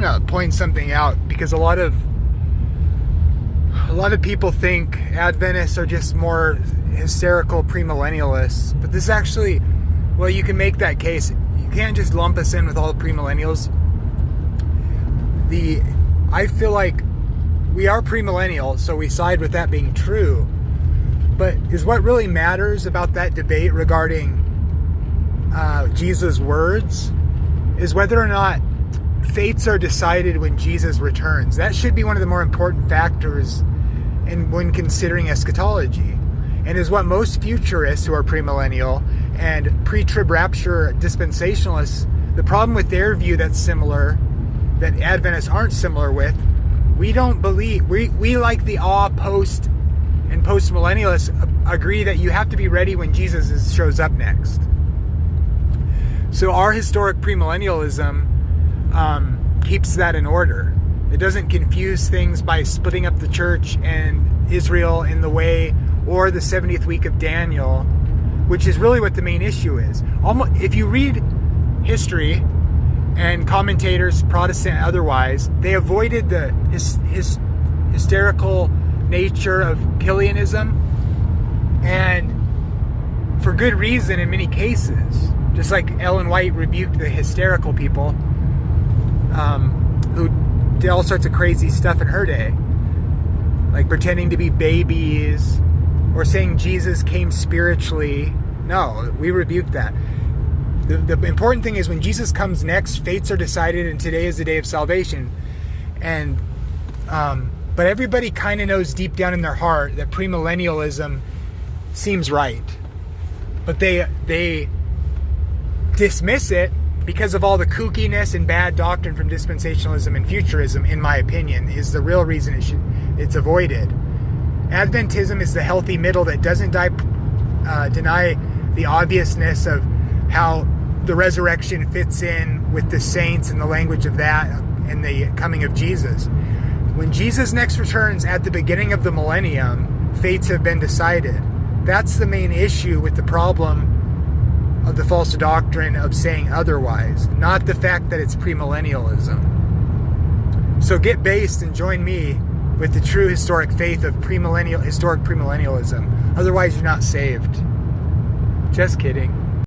want to point something out, because a lot of people think Adventists are just more hysterical premillennialists, but this actually, well, you can make that case. You can't just lump us in with all the premillennials. I feel like we are premillennial, so we side with that being true. But is what really matters about that debate regarding Jesus' words is whether or not fates are decided when Jesus returns. That should be one of the more important factors when considering eschatology, and is what most futurists who are premillennial and pre-trib rapture dispensationalists, the problem with their view that's similar, that Adventists aren't similar with, we don't believe, we like the post and post-millennialists agree that you have to be ready when Jesus shows up next. So our historic premillennialism keeps that in order. It doesn't confuse things by splitting up the church and Israel in the way, or the 70th week of Daniel, which is really what the main issue is. If you read history and commentators, Protestant and otherwise, they avoided the hysterical nature of Killianism, and for good reason in many cases. Just like Ellen White rebuked the hysterical people who did all sorts of crazy stuff in her day, like pretending to be babies or saying Jesus came spiritually. No, we rebuke that. The important thing is when Jesus comes next, fates are decided, and today is the day of salvation. And but everybody kind of knows deep down in their heart that premillennialism seems right, but they dismiss it because of all the kookiness and bad doctrine from dispensationalism and futurism. In my opinion, is the real reason it's avoided. Adventism is the healthy middle that doesn't deny the obviousness of how the resurrection fits in with the saints and the language of that and the coming of Jesus. When Jesus next returns at the beginning of the millennium, fates have been decided. That's the main issue with the problem of the false doctrine of saying otherwise, not the fact that it's premillennialism. So get based and join me with the true historic faith of historic premillennialism. Otherwise, you're not saved. Just kidding.